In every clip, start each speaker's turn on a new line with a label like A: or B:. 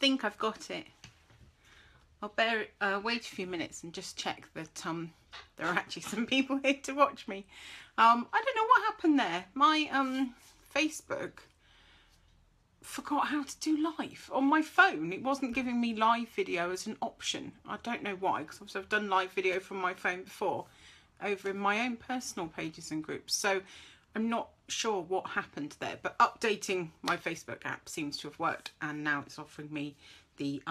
A: think I've got it. I'll wait a few minutes and just check that there are actually some people here to watch me. I don't know what happened there. My Facebook forgot how to do live on my phone. It wasn't giving me live video as an option. I don't know why, because I've done live video from my phone before over in my own personal pages and groups. So I'm not sure what happened there, but updating my Facebook app seems to have worked, and now it's offering me the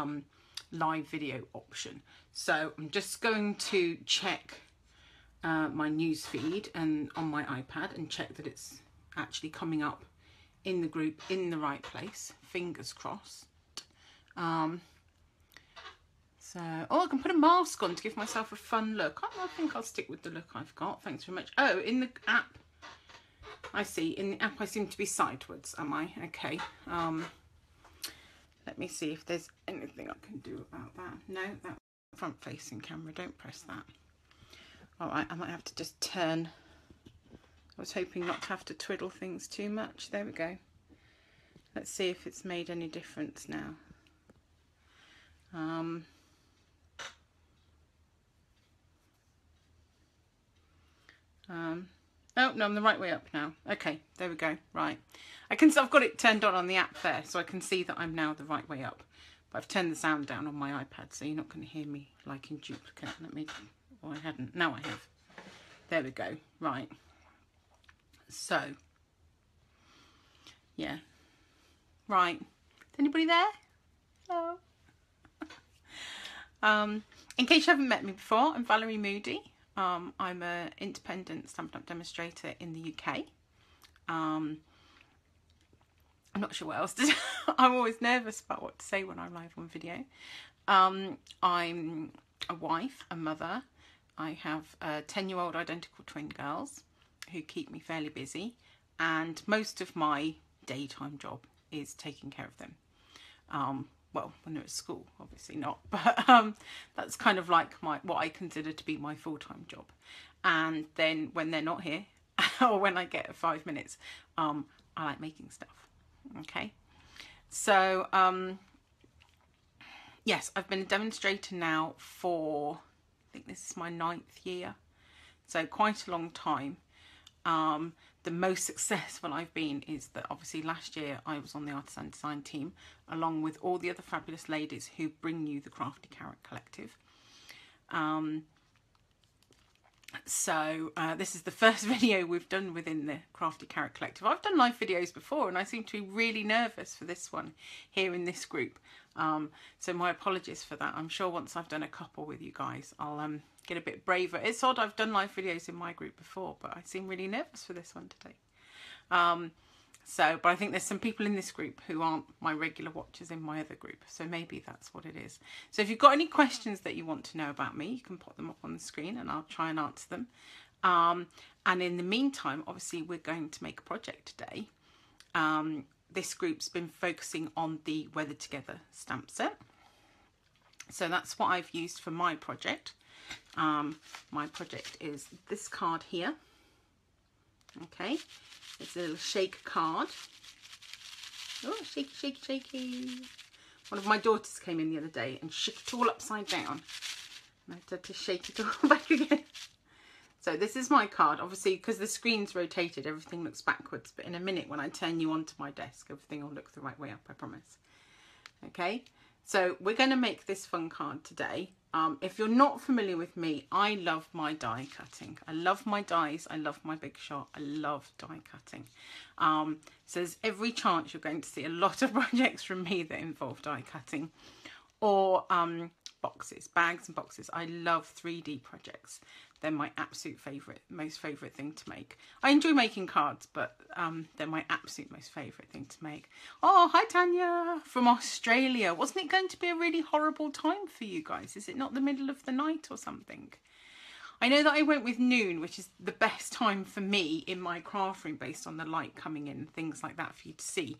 A: live video option. So I'm just going to check my news feed and on my iPad and check that it's actually coming up in the group in the right place. Fingers crossed. Oh, I can put a mask on to give myself a fun look. I think I'll stick with the look I've got. Thanks very much. Oh, in the app, I see. In the app, I seem to be sideways, am I? Okay. Let me see if there's anything I can do about that. No, that's front facing camera. Don't press that. All right, I might have to just turn. I was hoping not to have to twiddle things too much. There we go. Let's see if it's made any difference now. Oh, no, I'm the right way up now. Okay, there we go. Right. I've got it turned on the app there, so I can see that I'm now the right way up. But I've turned the sound down on my iPad, so you're not going to hear me like in duplicate. Let me, oh, I hadn't. Now I have. There we go. Right. So, yeah. Right. Is anybody there? Hello. In case you haven't met me before, I'm Valerie Moody. I'm an independent Stampin' Up demonstrator in the UK. I'm not sure what else to say. I'm always nervous about what to say when I'm live on video. I'm a wife, a mother. I have 10-year-old identical twin girls who keep me fairly busy, and most of my daytime job is taking care of them. Well, when they're at school, obviously not, but that's kind of like what I consider to be my full-time job. And then when they're not here, or when I get 5 minutes, I like making stuff. Okay, so yes, I've been a demonstrator now for, I think this is my 9th year, so quite a long time. The most successful I've been is that obviously last year I was on the Artisan Design team along with all the other fabulous ladies who bring you the Crafty Carrot collective. This is the first video we've done within the Crafty Carrot collective. I've done live videos before and I seem to be really nervous for this one here in this group. So my apologies for that. I'm sure once I've done a couple with you guys, I'll get a bit braver. It's odd, I've done live videos in my group before, but I seem really nervous for this one today. But I think there's some people in this group who aren't my regular watchers in my other group, so maybe that's what it is. So if you've got any questions that you want to know about me, you can pop them up on the screen and I'll try and answer them. And in the meantime, obviously we're going to make a project today. This group's been focusing on the Weather Together stamp set. So that's what I've used for my project. My project is this card here. Okay, it's a little shake card. Oh, shaky, shaky, shaky. One of my daughters came in the other day and shook it all upside down. And I had to shake it all back again. So this is my card. Obviously, because the screen's rotated, everything looks backwards. But in a minute, when I turn you onto my desk, everything will look the right way up, I promise. Okay, so we're going to make this fun card today. If you're not familiar with me, I love my die cutting. I love my dies. I love my Big Shot. I love die cutting. So there's every chance you're going to see a lot of projects from me that involve die cutting or boxes, bags and boxes. I love 3D projects. They're my absolute favourite, most favourite thing to make. I enjoy making cards, but they're my absolute most favourite thing to make. Oh, hi Tanya from Australia. Wasn't it going to be a really horrible time for you guys? Is it not the middle of the night or something? I know that I went with noon, which is the best time for me in my craft room based on the light coming in and things like that for you to see.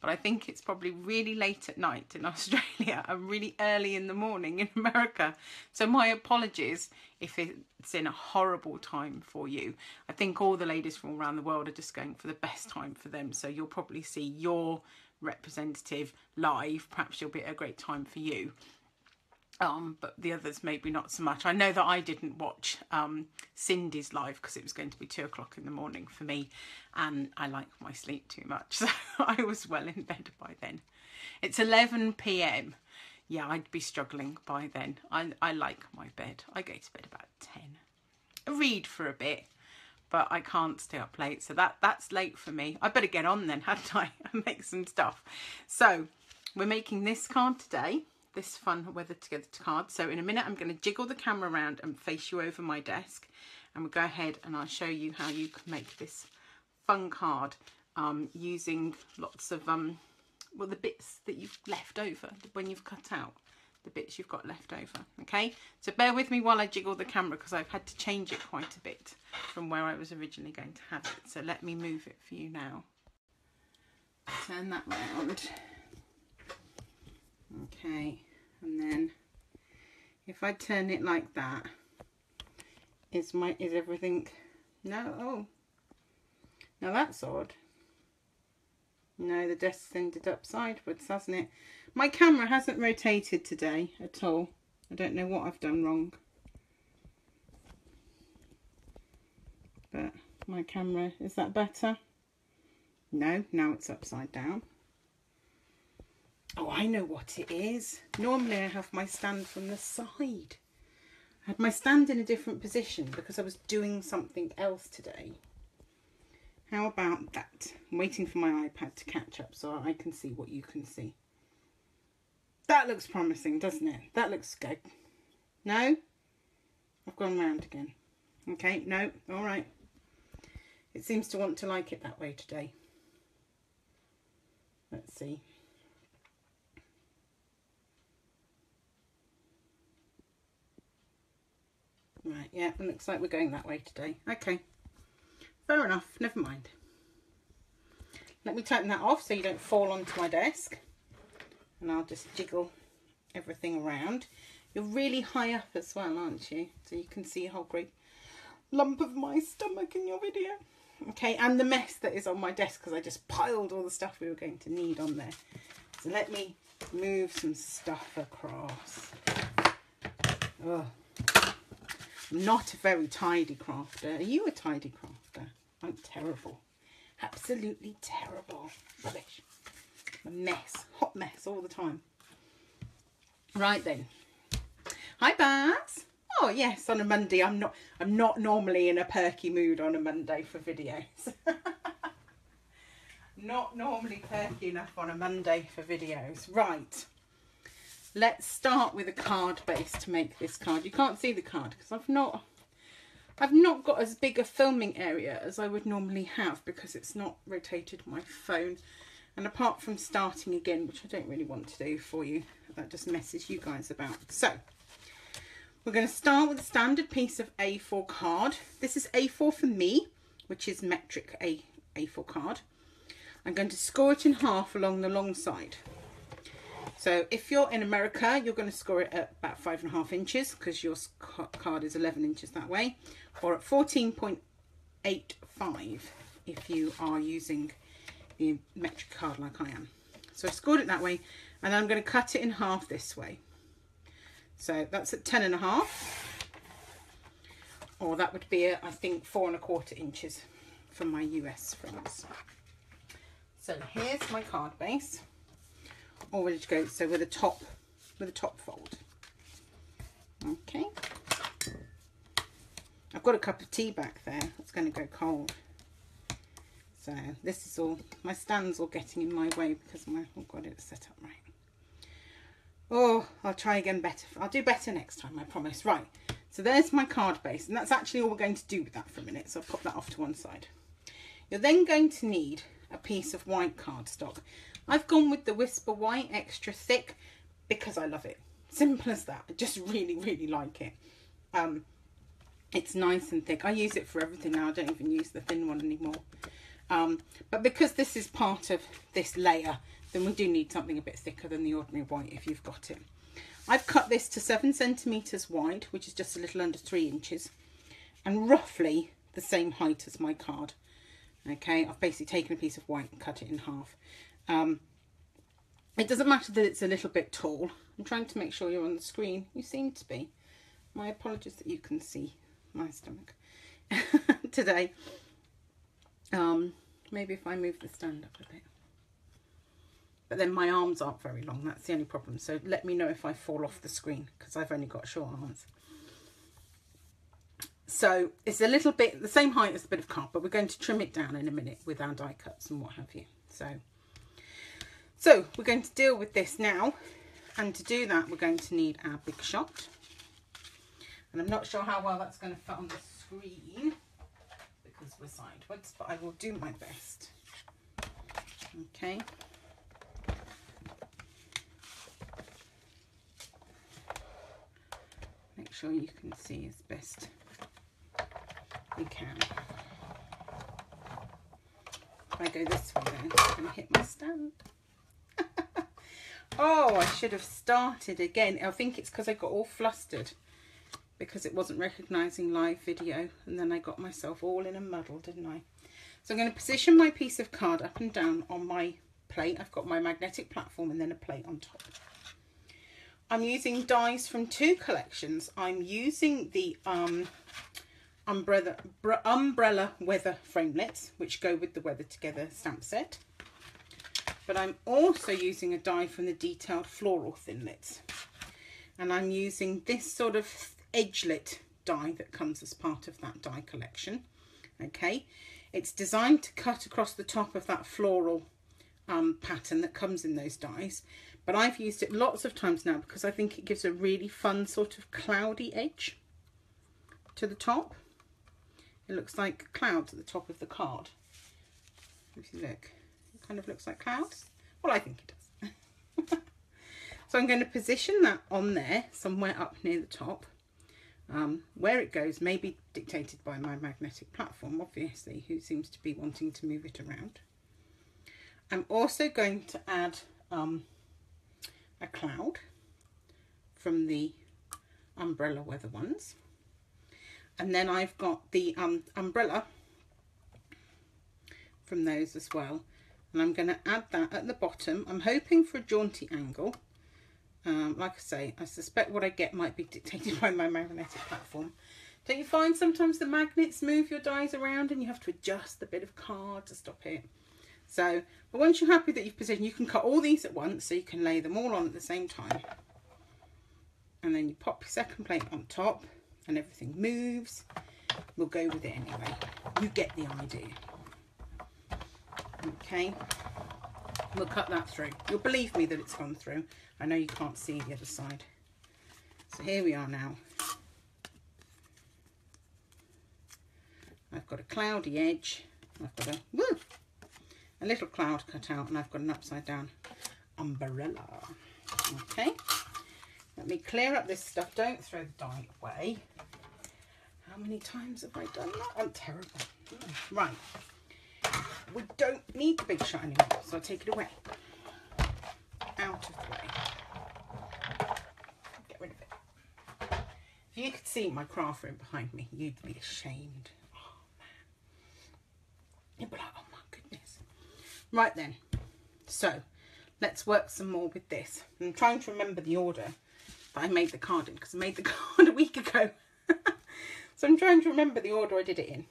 A: But I think it's probably really late at night in Australia and really early in the morning in America. So my apologies if it's in a horrible time for you. I think all the ladies from all around the world are just going for the best time for them. So you'll probably see your representative live, perhaps she'll be a great time for you. But the others maybe not so much. I know that I didn't watch Cindy's live because it was going to be 2 o'clock in the morning for me, and I like my sleep too much, so I was well in bed by then. It's 11 p.m. Yeah, I'd be struggling by then. I like my bed. I go to bed about 10. I read for a bit, but I can't stay up late, so that's late for me. I better get on then, hadn't I, and make some stuff. So we're making this card today, this fun weather together card. So in a minute I'm going to jiggle the camera around and face you over my desk, and we'll go ahead and I'll show you how you can make this fun card using lots of well, the bits that you've left over when you've cut out, the bits you've got left over. Okay, so bear with me while I jiggle the camera because I've had to change it quite a bit from where I was originally going to have it. So let me move it for you now. Turn that round. Okay, and then if I turn it like that, is everything? No. Oh, now that's odd. No, the desk's ended up sideways, hasn't it? My camera hasn't rotated today at all. I don't know what I've done wrong. But my camera, is that better? No, now it's upside down. Oh, I know what it is. Normally I have my stand from the side. I had my stand in a different position because I was doing something else today. How about that? I'm waiting for my iPad to catch up so I can see what you can see. That looks promising, doesn't it? That looks good. No? I've gone round again. Okay, no, all right. It seems to want to like it that way today. Let's see. Right, yeah, it looks like we're going that way today. Okay. Fair enough, never mind. Let me tighten that off so you don't fall onto my desk. And I'll just jiggle everything around. You're really high up as well, aren't you? So you can see a whole great lump of my stomach in your video. Okay, and the mess that is on my desk because I just piled all the stuff we were going to need on there. So let me move some stuff across. Oh. I'm not a very tidy crafter. Are you a tidy crafter? I'm terrible. Absolutely terrible. Rubbish. A mess. Hot mess all the time. Right then. Hi Baz. Oh yes, on a Monday. I'm not normally in a perky mood on a Monday for videos. Not normally perky enough on a Monday for videos. Right. Let's start with a card base to make this card. You can't see the card because I've not got as big a filming area as I would normally have because it's not rotated my phone. And apart from starting again, which I don't really want to do for you, that just messes you guys about. So we're going to start with a standard piece of A4 card. This is A4 for me, which is metric A4 card. I'm going to score it in half along the long side. So if you're in America, you're going to score it at about 5.5 inches because your card is 11 inches that way, or at 14.85 if you are using the metric card like I am. So I scored it that way, and I'm going to cut it in half this way. So that's at 10.5, or that would be, I think, 4.25 inches for my US friends. So here's my card base. All ready to go. So with a top fold. Okay. I've got a cup of tea back there. It's going to go cold. So this is all, my stand's all getting in my way because I've got it set up right. Oh, I'll try again better. I'll do better next time, I promise. Right. So there's my card base, and that's actually all we're going to do with that for a minute. So I'll pop that off to one side. You're then going to need a piece of white cardstock. I've gone with the Whisper White extra thick because I love it. Simple as that. I just really, really like it. It's nice and thick. I use it for everything now. I don't even use the thin one anymore. But because this is part of this layer, then we do need something a bit thicker than the ordinary white if you've got it. I've cut this to 7 centimetres wide, which is just a little under 3 inches, and roughly the same height as my card. Okay, I've basically taken a piece of white and cut it in half. It doesn't matter that it's a little bit tall. I'm trying to make sure you're on the screen. You seem to be. My apologies that you can see my stomach today. Maybe if I move the stand up a bit. But then my arms aren't very long. That's the only problem. So let me know if I fall off the screen because I've only got short arms. So it's a little bit the same height as the bit of card, but we're going to trim it down in a minute with our die cuts and what have you. So we're going to deal with this now. And to do that, we're going to need our big shot. And I'm not sure how well that's going to fit on the screen because we're sideways, but I will do my best. Okay. Make sure you can see as best you can. If I go this way then, I'm going to hit my stand. Oh, I should have started again. I think it's because I got all flustered because it wasn't recognising live video, and then I got myself all in a muddle, didn't I? So I'm going to position my piece of card up and down on my plate. I've got my magnetic platform and then a plate on top. I'm using dies from two collections. I'm using the umbrella weather framelits, which go with the Weather Together stamp set. But I'm also using a die from the Detailed Floral Thinlits. And I'm using this sort of edgelit die that comes as part of that die collection. Okay, it's designed to cut across the top of that floral pattern that comes in those dies. But I've used it lots of times now because I think it gives a really fun sort of cloudy edge to the top. It looks like clouds at the top of the card. If you look, it kind of looks like clouds. Well, I think it does. So I'm going to position that on there, somewhere up near the top. Where it goes may be dictated by my magnetic platform, obviously, who seems to be wanting to move it around. I'm also going to add a cloud from the umbrella weather ones, and then I've got the umbrella from those as well, and I'm going to add that at the bottom. I'm hoping for a jaunty angle. Like I say, I suspect what I get might be dictated by my magnetic platform. Don't you find sometimes the magnets move your dies around and you have to adjust the bit of card to stop it? So, but once you're happy that you've positioned, you can cut all these at once, so you can lay them all on at the same time. And then you pop your second plate on top and everything moves. We'll go with it anyway. You get the idea. Okay. We'll cut that through. You'll believe me that it's gone through. I know you can't see the other side. So here we are now. I've got a cloudy edge. I've got a little cloud cut out, and I've got an upside down umbrella. Okay. Let me clear up this stuff. Don't throw the die away. How many times have I done that? I'm terrible. Right. We don't need the big shot anymore, so I'll take it away. Out of the way. Get rid of it. If you could see my craft room behind me, you'd be ashamed. Oh, man. You'd be like, oh my goodness. Right then. So, let's work some more with this. I'm trying to remember the order that I made the card in, because I made the card a week ago. So I'm trying to remember the order I did it in.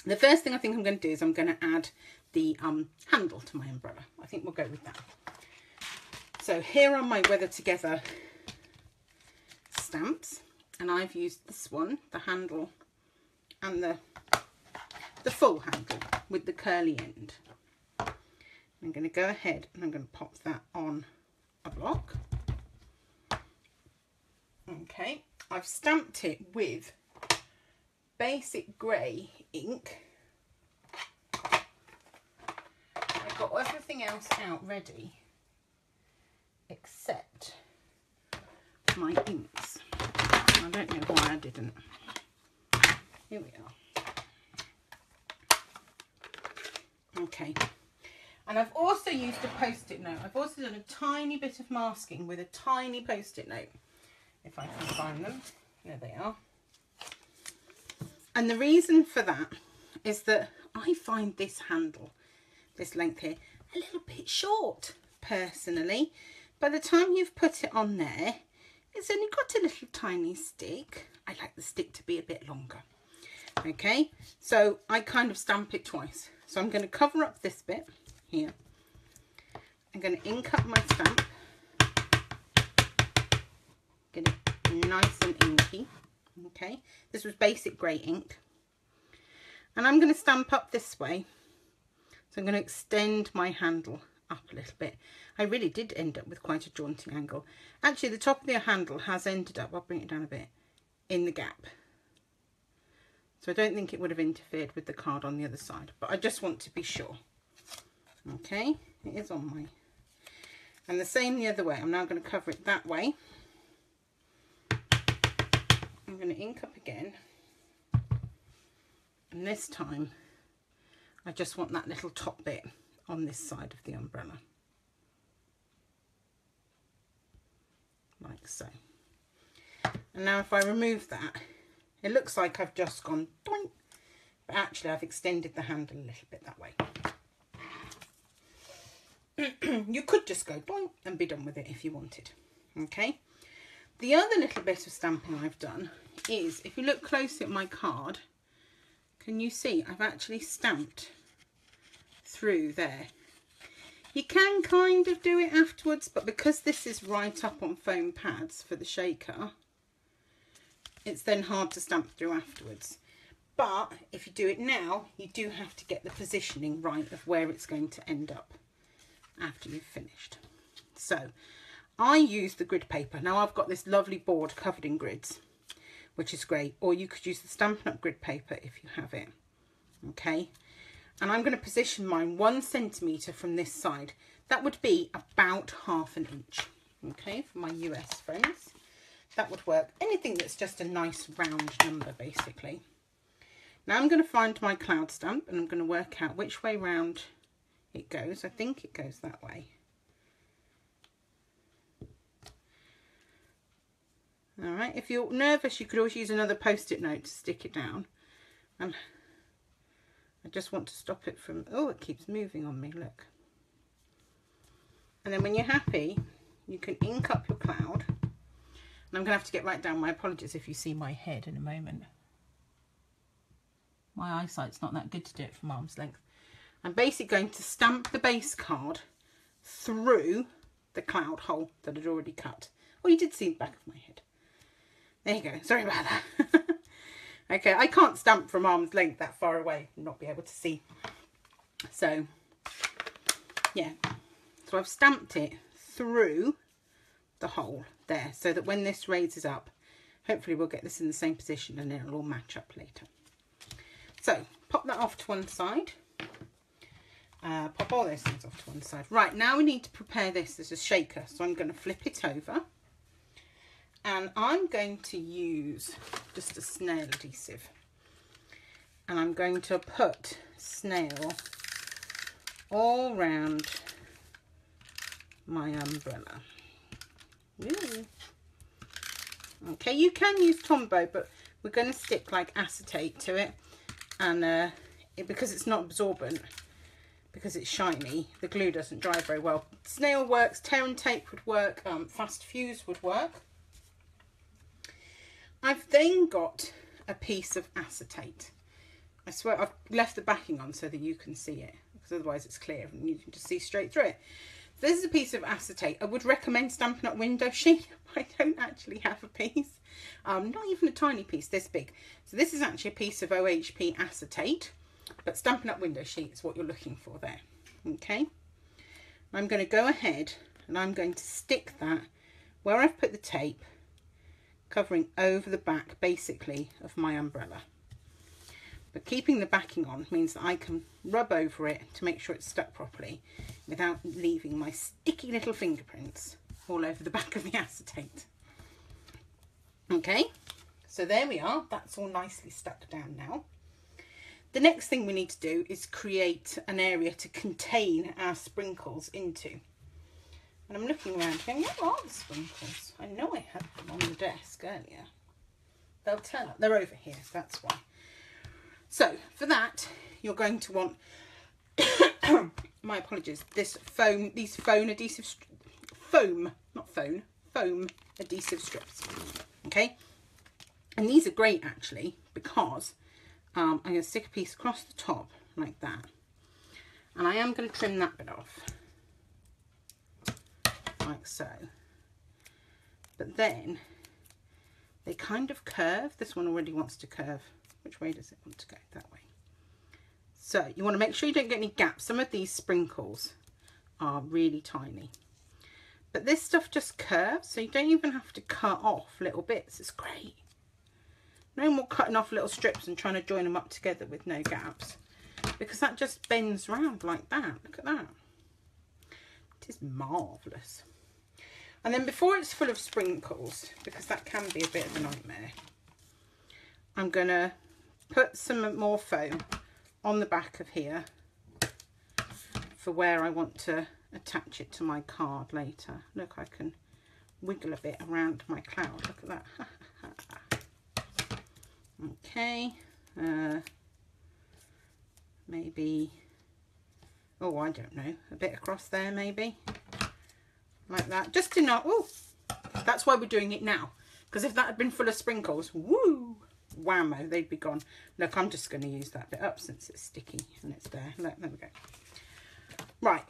A: The first thing I think I'm going to do is I'm going to add the handle to my umbrella. I think we'll go with that. So here are my Weather Together stamps, and I've used this one, the handle, and the full handle with the curly end. I'm going to go ahead and I'm going to pop that on a block. Okay, I've stamped it with basic grey ink. I've got everything else out ready except my inks. I don't know why I didn't. Here we are. Okay, and I've also used a post-it note. I've also done a tiny bit of masking with a tiny post-it note, if I can find them. There they are. And the reason for that is that I find this handle, this length here, a little bit short personally, by the time you've put it on there, it's only got a little tiny stick. I like the stick to be a bit longer. Okay, so I kind of stamp it twice. So I'm going to cover up this bit here. I'm going to ink up my stamp. Get it nice and inky. Okay, this was basic grey ink. And I'm going to stamp up this way. So I'm going to extend my handle up a little bit. I really did end up with quite a jaunty angle. Actually, the top of the handle has ended up, I'll bring it down a bit, in the gap. So I don't think it would have interfered with the card on the other side, but I just want to be sure. Okay, it is on my... And the same the other way. I'm now going to cover it that way. I'm going to ink up again. And this time, I just want that little top bit on this side of the umbrella. Like so. And now if I remove that, it looks like I've just gone doink, but actually I've extended the handle a little bit that way. You could just go doink and be done with it if you wanted. Okay. The other little bit of stamping I've done is, if you look closely at my card, can you see I've actually stamped through there. You can kind of do it afterwards, but because this is right up on foam pads for the shaker, it's then hard to stamp through afterwards. But if you do it now, you do have to get the positioning right of where it's going to end up after you've finished. So I use the grid paper. Now I've got this lovely board covered in grids, which is great, or you could use the Stampin' Up grid paper if you have it. Okay, and I'm going to position mine 1 centimetre from this side. That would be about ½ an inch. Okay, for my US friends, that would work. Anything that's just a nice round number, basically. Now I'm going to find my cloud stamp and I'm going to work out which way round it goes. I think it goes that way. All right, if you're nervous, you could always use another post-it note to stick it down. And I just want to stop it from, oh, it keeps moving on me, look. And then when you're happy, you can ink up your cloud. And I'm going to have to get right down. My apologies if you see my head in a moment. My eyesight's not that good to do it from arm's length. I'm basically going to stamp the base card through the cloud hole that I'd already cut. Well, you did see the back of my head. There you go. Sorry about that. Okay, I can't stamp from arm's length that far away and not be able to see. So, yeah. So I've stamped it through the hole there so that when this raises up, hopefully we'll get this in the same position and it'll all match up later. So, pop that off to one side. Pop all those things off to one side. Right, now we need to prepare this as a shaker. So I'm going to flip it over. And I'm going to use just a snail adhesive. And I'm going to put snail all round my umbrella. Ooh. Okay, you can use Tombow, but we're going to stick like acetate to it. And because it's not absorbent, because it's shiny, the glue doesn't dry very well. Snail works, tear and tape would work, fast fuse would work. I've then got a piece of acetate. I swear I've left the backing on so that you can see it, because otherwise it's clear and you can just see straight through it. So this is a piece of acetate. I would recommend Stampin' Up window sheet. I don't actually have a piece, not even a tiny piece this big. So this is actually a piece of OHP acetate, but Stampin' Up window sheet is what you're looking for there. Okay, I'm going to go ahead and I'm going to stick that where I've put the tape, covering over the back basically of my umbrella. But keeping the backing on means that I can rub over it to make sure it's stuck properly without leaving my sticky little fingerprints all over the back of the acetate. Okay, so there we are. That's all nicely stuck down now. The next thing we need to do is create an area to contain our sprinkles into. And I'm looking around going, where are the sprinkles? I know I had them on the desk earlier. They'll turn up. They're over here, that's why. So, for that, you're going to want my apologies, these foam adhesive foam adhesive strips. Okay, and these are great actually, because I'm going to stick a piece across the top like that, and I am going to trim that bit off like so, but then they kind of curve. This one already wants to curve. Which way does it want to go? That way. So you want to make sure you don't get any gaps. Some of these sprinkles are really tiny, but this stuff just curves, so you don't even have to cut off little bits. It's great. No more cutting off little strips and trying to join them up together with no gaps, because that just bends round like that. Look at that. It is marvellous. And then before it's full of sprinkles, because that can be a bit of a nightmare, I'm going to put some more foam on the back of here for where I want to attach it to my card later. Look, I can wiggle a bit around my cloud. Look at that. Okay. Maybe, oh, I don't know, a bit across there maybe. Like that, just enough. Oh, that's why we're doing it now, because if that had been full of sprinkles, woo, whammo, they'd be gone. Look, I'm just going to use that bit up since it's sticky and it's there. Look, there we go. Right,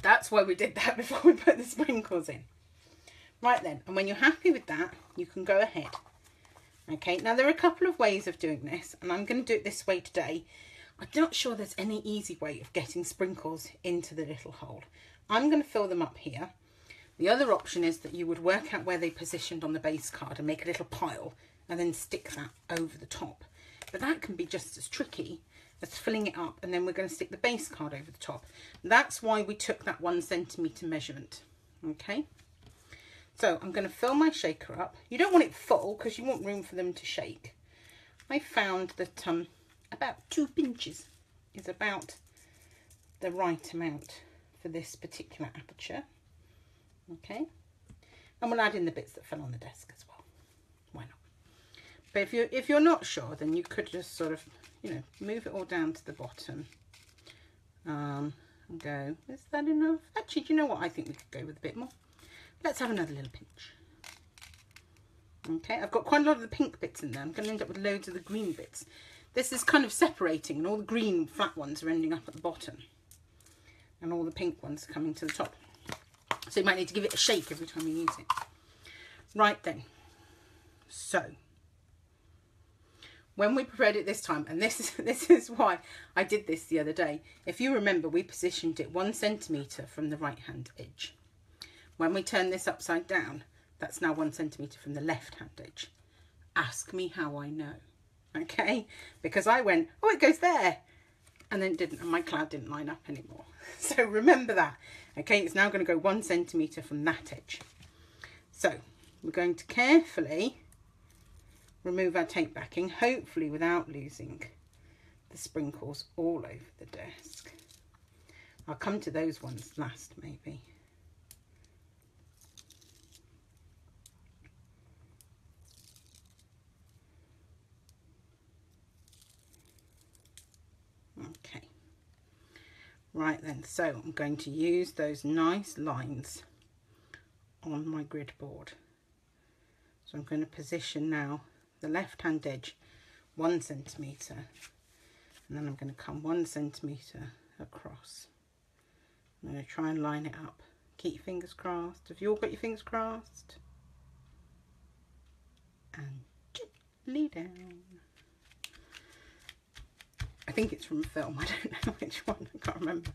A: that's why we did that before we put the sprinkles in. Right then, and when you're happy with that, you can go ahead. Okay, now there are a couple of ways of doing this, and I'm going to do it this way today. I'm not sure there's any easy way of getting sprinkles into the little hole. I'm going to fill them up here. The other option is that you would work out where they positioned on the base card and make a little pile and then stick that over the top. But that can be just as tricky as filling it up, and then we're going to stick the base card over the top. That's why we took that 1 centimetre measurement. Okay, so I'm going to fill my shaker up. You don't want it full because you want room for them to shake. I found that about 2 pinches is about the right amount for this particular aperture. Okay, and we'll add in the bits that fell on the desk as well. Why not? But if you're not sure, then you could just sort of, you know, move it all down to the bottom and go, is that enough? Actually, do you know what? I think we could go with a bit more. Let's have another little pinch. Okay, I've got quite a lot of the pink bits in there. I'm going to end up with loads of the green bits. This is kind of separating, and all the green flat ones are ending up at the bottom, and all the pink ones are coming to the top. So you might need to give it a shake every time you use it. Right then, so when we prepared it this time, and this is why I did this the other day. If you remember, we positioned it 1 centimetre from the right hand edge. When we turn this upside down, that's now 1 centimetre from the left hand edge. Ask me how I know. Okay, because I went, oh, it goes there, and then it didn't, and my cloud didn't line up anymore. So remember that. Okay, it's now going to go 1 centimetre from that edge. So we're going to carefully remove our tape backing, hopefully without losing the sprinkles all over the desk. I'll come to those ones last maybe. Okay, right then, so I'm going to use those nice lines on my grid board. So I'm going to position now the left hand edge 1 centimetre, and then I'm going to come 1 centimetre across. I'm going to try and line it up. Keep your fingers crossed. Have you all got your fingers crossed? And gently down. I think it's from film, I don't know which one, I can't remember.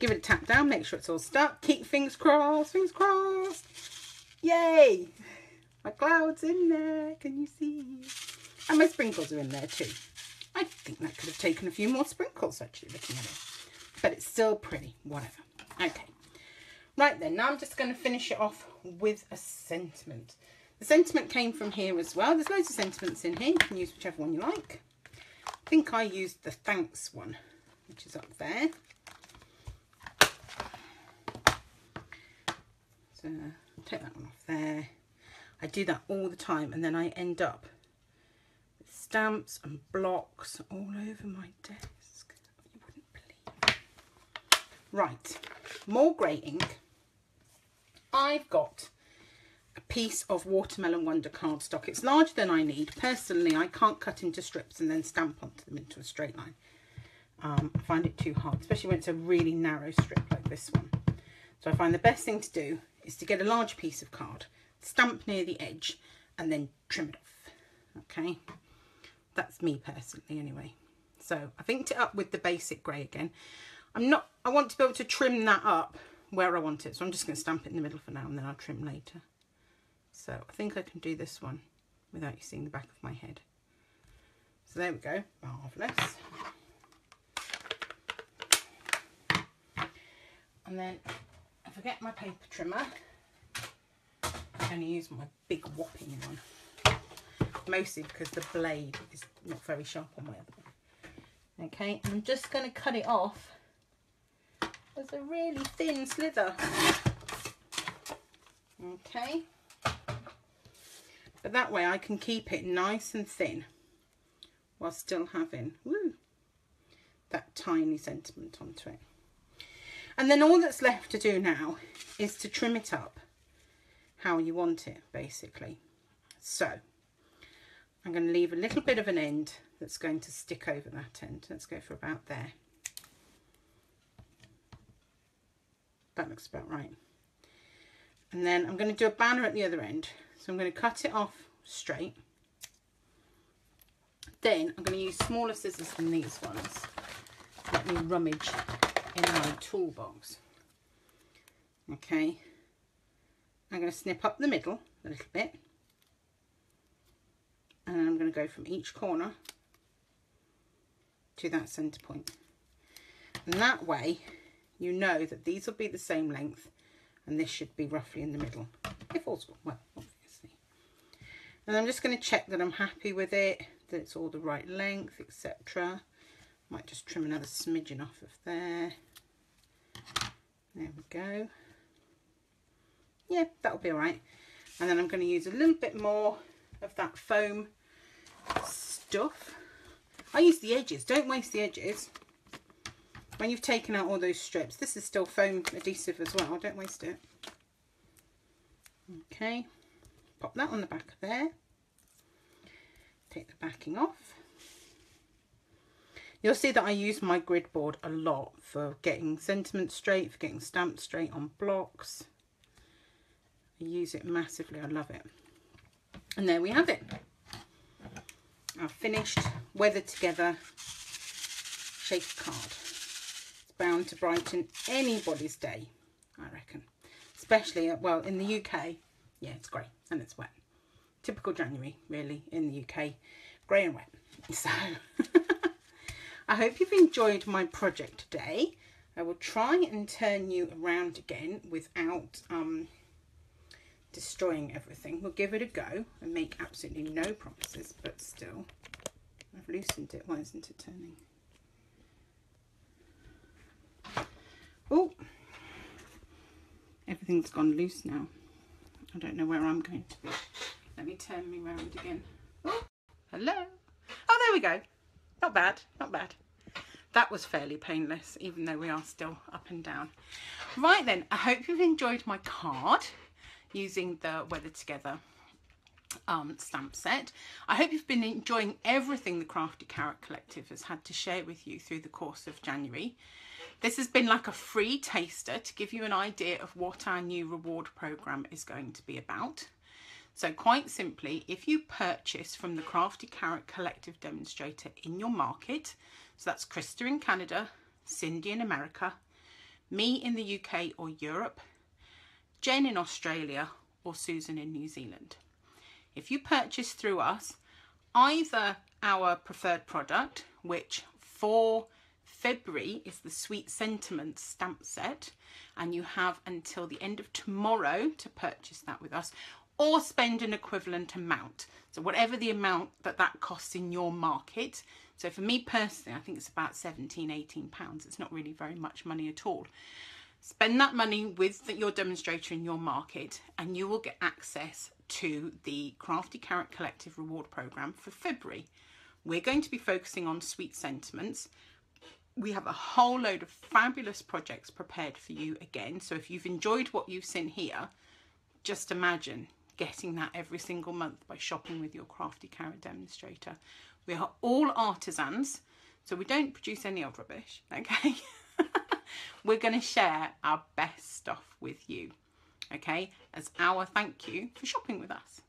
A: Give it a tap down, make sure it's all stuck. Keep fingers crossed, fingers crossed. Yay! My cloud's in there, can you see? And my sprinkles are in there too. I think that could have taken a few more sprinkles actually, looking at it. But it's still pretty, whatever. Okay. Right then, now I'm just going to finish it off with a sentiment. The sentiment came from here as well. There's loads of sentiments in here. You can use whichever one you like. I think I used the thanks one, which is up there. So take that one off there. I do that all the time, and then I end up with stamps and blocks all over my desk. You wouldn't believe. Right, more grey ink. I've got a piece of Watermelon Wonder cardstock. It's larger than I need. Personally, I can't cut into strips and then stamp onto them into a straight line. I find it too hard, especially when it's a really narrow strip like this one. So I find the best thing to do is to get a large piece of card, stamp near the edge, and then trim it off. Okay, that's me personally anyway. So I've inked it up with the basic grey again. I want to be able to trim that up where I want it, so I'm just going to stamp it in the middle for now and then I'll trim later. So I think I can do this one without you seeing the back of my head. So there we go, marvellous. And then if I get my paper trimmer, I'm going to use my big whopping one, mostly because the blade is not very sharp on my other one. Okay, I'm just going to cut it off as a really thin slither. Okay, but that way I can keep it nice and thin while still having that tiny sentiment onto it. And then all that's left to do now is to trim it up how you want it, basically. So I'm going to leave a little bit of an end that's going to stick over that end. Let's go for about there. That looks about right. And then I'm going to do a banner at the other end. So I'm going to cut it off straight. Then I'm going to use smaller scissors than these ones. Let me rummage in my toolbox. Okay, I'm going to snip up the middle a little bit, and I'm going to go from each corner to that centre point, and that way you know that these will be the same length and this should be roughly in the middle, if all's well, obviously. And I'm just going to check that I'm happy with it, that it's all the right length, etc. Might just trim another smidgen off of there. There we go. Yeah, that'll be all right. And then I'm going to use a little bit more of that foam stuff. I use the edges. Don't waste the edges. When you've taken out all those strips, this is still foam adhesive as well. Don't waste it. Okay. Pop that on the back of there. Take the backing off. You'll see that I use my grid board a lot for getting sentiment straight, for getting stamps straight on blocks. I use it massively, I love it. And there we have it. Our finished, weathered together shape card. It's bound to brighten anybody's day, I reckon. Especially, well, in the UK, yeah, it's grey and it's wet. Typical January, really, in the UK, grey and wet. So... I hope you've enjoyed my project today. I will try and turn you around again without destroying everything. We'll give it a go and make absolutely no promises, but still. I've loosened it. Why isn't it turning? Oh, everything's gone loose now. I don't know where I'm going to be. Let me turn me around again. Oh, hello. Oh, there we go. Not bad, not bad. That was fairly painless, even though we are still up and down. Right then, I hope you've enjoyed my card using the Weather Together stamp set. I hope you've been enjoying everything the Crafty Carrot Collective has had to share with you through the course of January. This has been like a free taster to give you an idea of what our new reward program is going to be about. So quite simply, if you purchase from the Crafty Carrot Collective demonstrator in your market, so that's Krista in Canada, Cindy in America, me in the UK or Europe, Jen in Australia, or Susan in New Zealand. If you purchase through us, either our preferred product, which for February is the Sweet Sentiments stamp set, and you have until the end of tomorrow to purchase that with us, or spend an equivalent amount. So whatever the amount that costs in your market. So for me personally, I think it's about £17–18. It's not really very much money at all. Spend that money with your demonstrator in your market and you will get access to the Crafty Carrot Collective Reward Programme for February. We're going to be focusing on Sweet Sentiments. we have a whole load of fabulous projects prepared for you again. So if you've enjoyed what you've seen here, just imagine getting that every single month by shopping with your Crafty Carrot demonstrator. We are all artisans, so we don't produce any old rubbish, okay? We're going to share our best stuff with you, okay, as our thank you for shopping with us.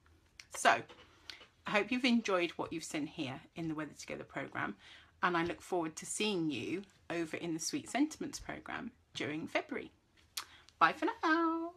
A: So I hope you've enjoyed what you've seen here in the Weather Together programme, and I look forward to seeing you over in the Sweet Sentiments programme during February. Bye for now.